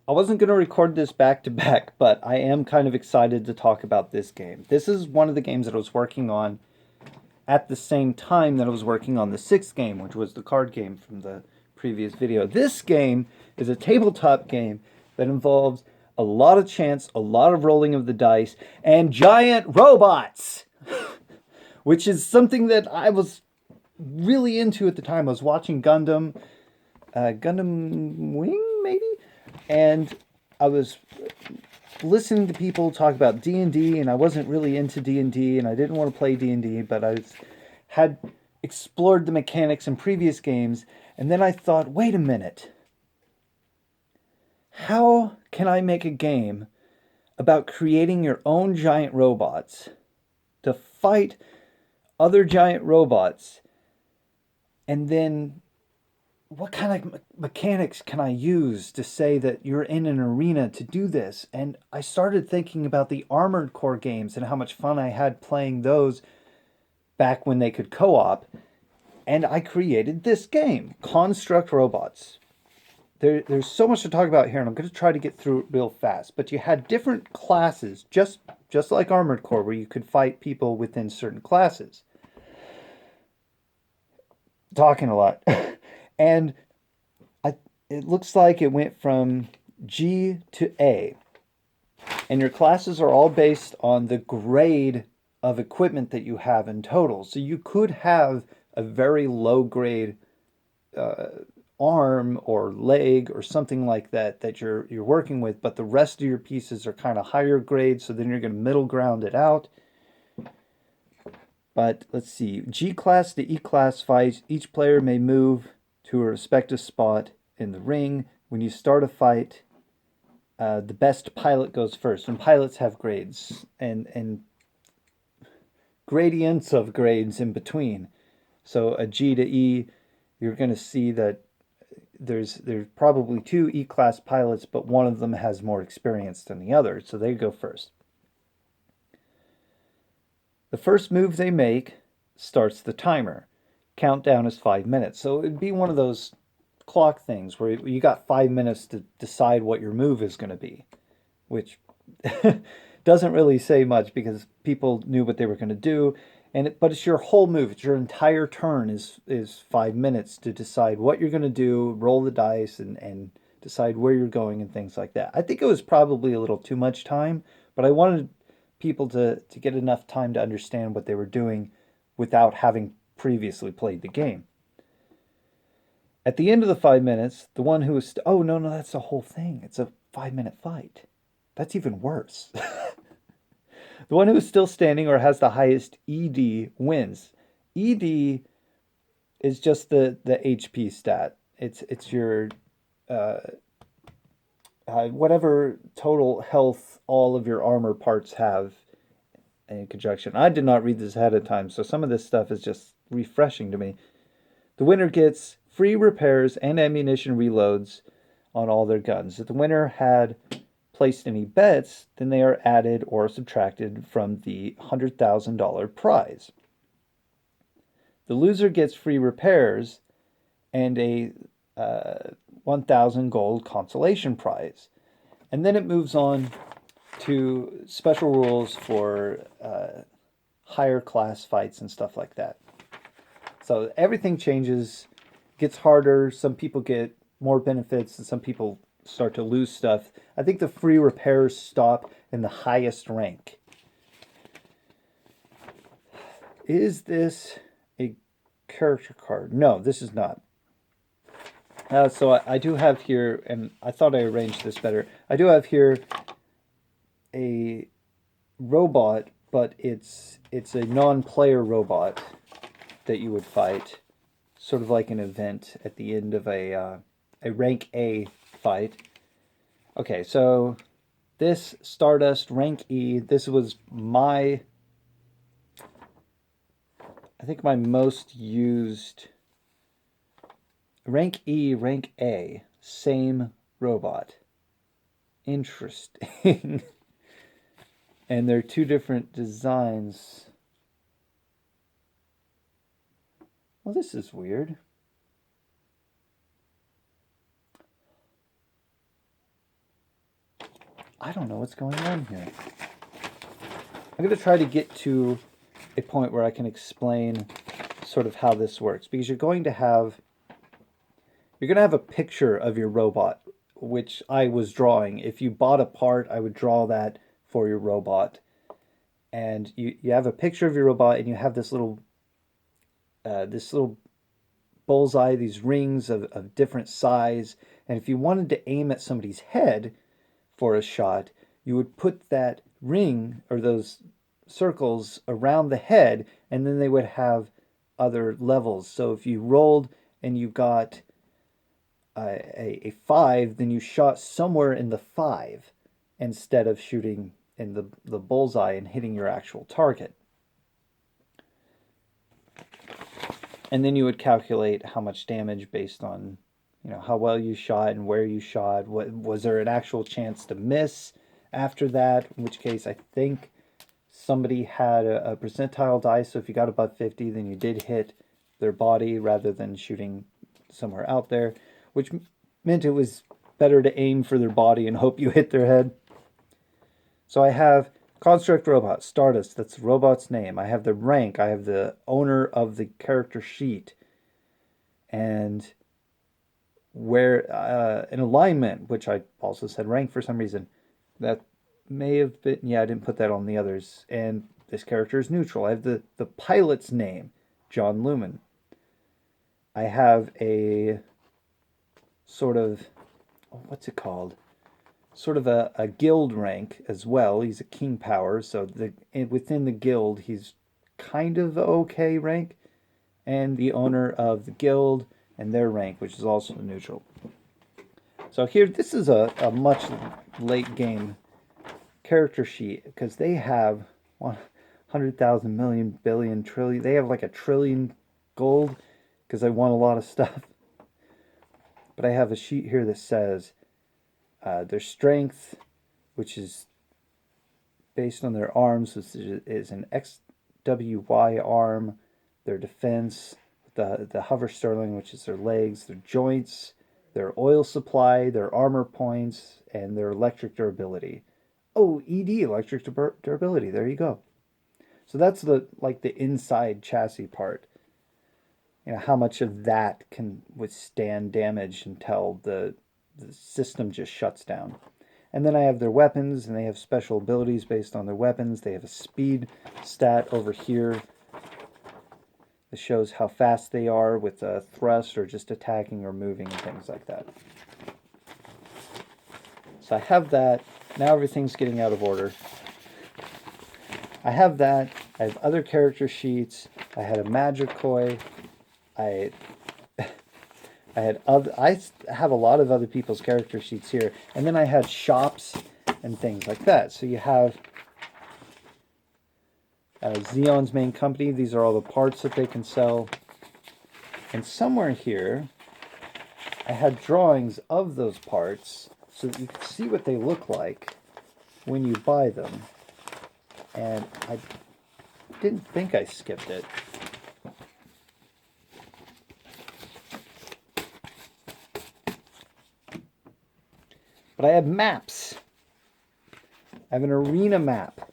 I wasn't going to record this back to back, but I am kind of excited to talk about this game. This is one of the games that I was working on at the same time that I was working on the sixth game, which was the card game from the previous video. This game is a tabletop game that involves a lot of chance, a lot of rolling of the dice, and giant robots, which is something that I was really into at the time. I was watching Gundam Wing, maybe? And I was listening to people talk about D&D, and I wasn't really into D&D, and I didn't want to play D&D, but had explored the mechanics in previous games, and then I thought, wait a minute. How can I make a game about creating your own giant robots to fight other giant robots, and then what kind of mechanics can I use to say that you're in an arena to do this? And I started thinking about the Armored Core games and how much fun I had playing those back when they could co-op. And I created this game, Construct Robots. There's so much to talk about here, and I'm going to try to get through it real fast. But you had different classes, just like Armored Core, where you could fight people within certain classes. Talking a lot. And it looks like it went from G to A. And your classes are all based on the grade of equipment that you have in total. So you could have a very low grade arm or leg or something like that you're working with, but the rest of your pieces are kind of higher grade, so then you're going to middle ground it out. But let's see, G class to E class fights, each player may move to a respective spot in the ring. When you start a fight, the best pilot goes first. And pilots have grades and gradients of grades in between. So a G to E, you're going to see that there's probably two E-class pilots, but one of them has more experience than the other, so they go first. The first move they make starts the timer. Countdown is 5 minutes. So it'd be one of those clock things where you got 5 minutes to decide what your move is going to be, which doesn't really say much because people knew what they were going to do. But it's your whole move. It's your entire turn is 5 minutes to decide what you're going to do, roll the dice, and decide where you're going and things like that. I think it was probably a little too much time, but I wanted people to get enough time to understand what they were doing without having previously played the game. At the end of the 5 minutes, the one who is... oh, no, that's the whole thing. It's a 5-minute fight. That's even worse. The one who is still standing or has the highest ED wins. ED is just the HP stat. It's your... whatever total health all of your armor parts have in conjunction. I did not read this ahead of time, so some of this stuff is just refreshing to me. The winner gets free repairs and ammunition reloads on all their guns. If the winner had placed any bets, then they are added or subtracted from the $100,000 prize. The loser gets free repairs and a 1,000 gold consolation prize. And then it moves on to special rules for higher class fights and stuff like that. So everything changes, gets harder. Some people get more benefits and some people start to lose stuff. I think the free repairs stop in the highest rank. Is this a character card? No, this is not. So I do have here, and I thought I arranged this better. I do have here a robot, but it's a non-player robot that you would fight, sort of like an event at the end of a rank A fight. Okay, so this Stardust rank E, this was I think my most used. Rank E, rank A, same robot. Interesting. And they're two different designs. Well, this is weird. I don't know what's going on here. I'm going to try to get to a point where I can explain sort of how this works, because you're going to have a picture of your robot, which I was drawing. If you bought a part, I would draw that for your robot. And you have a picture of your robot, and you have this little bullseye, these rings of different size. And if you wanted to aim at somebody's head for a shot, you would put that ring or those circles around the head, and then they would have other levels. So if you rolled and you got a 5, then you shot somewhere in the 5 instead of shooting in the bullseye and hitting your actual target. And then you would calculate how much damage based on, how well you shot and where you shot. Was there an actual chance to miss after that? In which case, I think somebody had a percentile die. So if you got above 50, then you did hit their body rather than shooting somewhere out there, which meant it was better to aim for their body and hope you hit their head. So I have Construct Robot, Stardust, that's the robot's name. I have the rank, I have the owner of the character sheet, and where an alignment, which I also said rank for some reason. That may have been, I didn't put that on the others. And this character is neutral. I have the pilot's name, John Lumen. I have a sort of, what's it called? Sort of a guild rank as well. He's a king power, so within the guild he's kind of okay rank, and the owner of the guild and their rank, which is also neutral. So here, this is a much late game character sheet, because they have 100,000 million billion trillion. They have like 1 trillion gold, because I won a lot of stuff. But I have a sheet here that says their strength, which is based on their arms, which is an XWY arm, their defense, the hover sterling, which is their legs, their joints, their oil supply, their armor points, and their electric durability. Oh, ED, electric durability. There you go. So that's the inside chassis part. How much of that can withstand damage until the system just shuts down. And then I have their weapons, and they have special abilities based on their weapons. They have a speed stat over here that shows how fast they are with a thrust or just attacking or moving and things like that. So I have that. Now everything's getting out of order. I have that. I have other character sheets. I had a Magikoi. I have a lot of other people's character sheets here. And then I had shops and things like that. So you have Xeon's main company. These are all the parts that they can sell. And somewhere here, I had drawings of those parts so that you could see what they look like when you buy them. And I didn't think I skipped it. But I have maps. I have an arena map.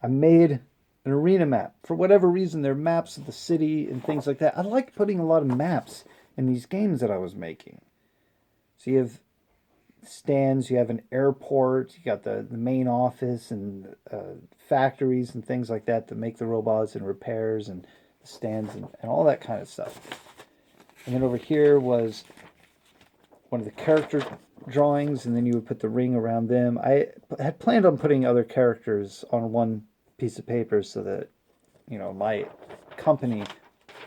I made an arena map. For whatever reason, there are maps of the city and things like that. I like putting a lot of maps in these games that I was making. So you have stands, you have an airport, you got the main office and factories and things like that that make the robots and repairs and the stands and all that kind of stuff. And then over here was one of the character drawings, and then you would put the ring around them. I had planned on putting other characters on one piece of paper so that, my company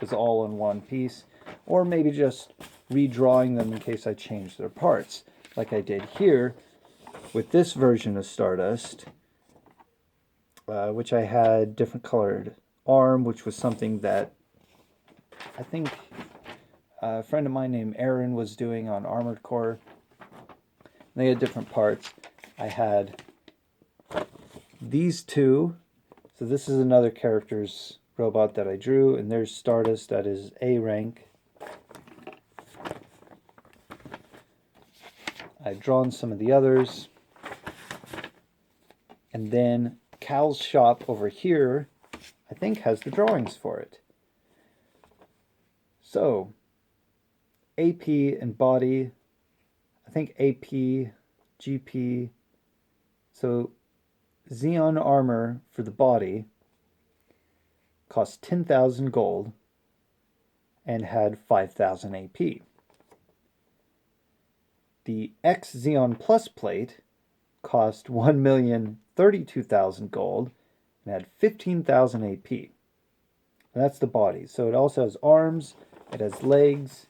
was all in one piece, or maybe just redrawing them in case I changed their parts, like I did here with this version of Stardust, which I had different colored arm, which was something that I think a friend of mine named Aaron was doing on Armored Core. They had different parts. I had these two. So this is another character's robot that I drew, and there's Stardust, that is A rank. I've drawn some of the others. And then Cal's shop over here, I think, has the drawings for it. So, AP and body, I think AP, GP. So, Xeon armor for the body cost 10,000 gold and had 5,000 AP. The X Xeon Plus plate cost 1,032,000 gold and had 15,000 AP. And that's the body. So it also has arms, it has legs,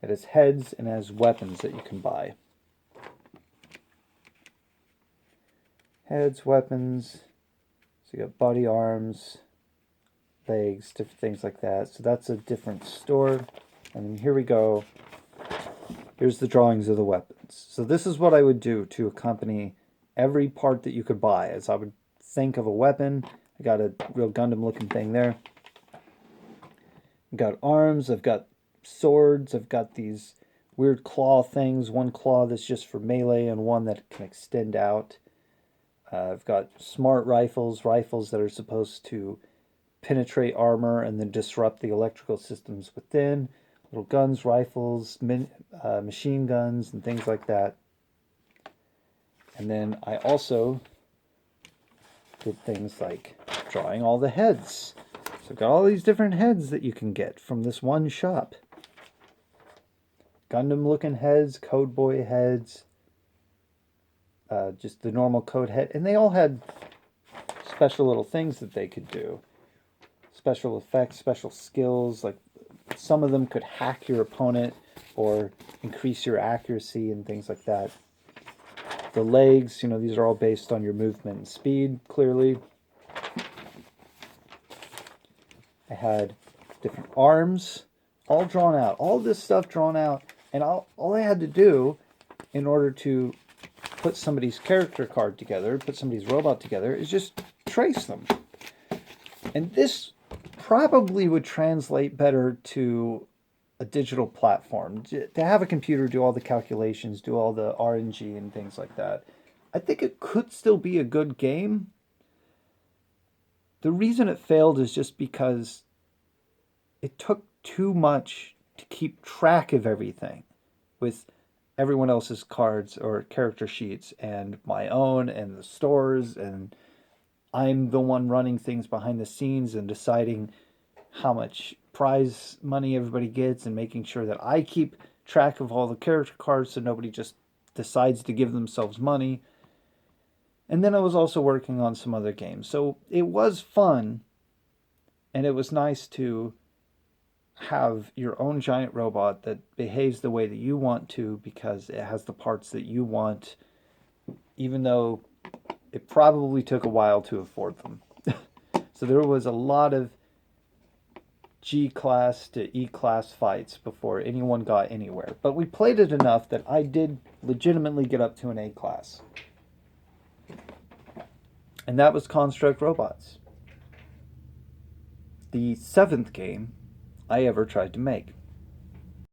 it has heads, and it has weapons that you can buy. Heads, weapons. So you got body, arms, legs, different things like that. So that's a different store. And here we go. Here's the drawings of the weapons. So this is what I would do to accompany every part that you could buy. As I would think of a weapon. I got a real Gundam looking thing there. I've got arms, I've got swords, I've got these weird claw things. One claw that's just for melee and one that can extend out. I've got smart rifles, rifles that are supposed to penetrate armor and then disrupt the electrical systems within. Little guns, rifles, machine guns, and things like that. And then I also did things like drawing all the heads. So I've got all these different heads that you can get from this one shop. Gundam looking heads, Code Boy heads, just the normal Code head. And they all had special little things that they could do. Special effects, special skills. Like some of them could hack your opponent or increase your accuracy and things like that. The legs, you know, these are all based on your movement and speed, clearly. I had different arms, all drawn out. All this stuff drawn out. And all I had to do in order to put somebody's character card together, put somebody's robot together, is just trace them. And this probably would translate better to a digital platform. To have a computer do all the calculations, do all the RNG and things like that. I think it could still be a good game. The reason it failed is just because it took too much to keep track of everything with everyone else's cards or character sheets and my own and the stores, and I'm the one running things behind the scenes and deciding how much prize money everybody gets and making sure that I keep track of all the character cards so nobody just decides to give themselves money. And then I was also working on some other games. So it was fun, and it was nice to have your own giant robot that behaves the way that you want to because it has the parts that you want, even though it probably took a while to afford them. So there was a lot of G-class to E-class fights before anyone got anywhere. But we played it enough that I did legitimately get up to an A-class. And that was Construct Robots. The 7th game I ever tried to make.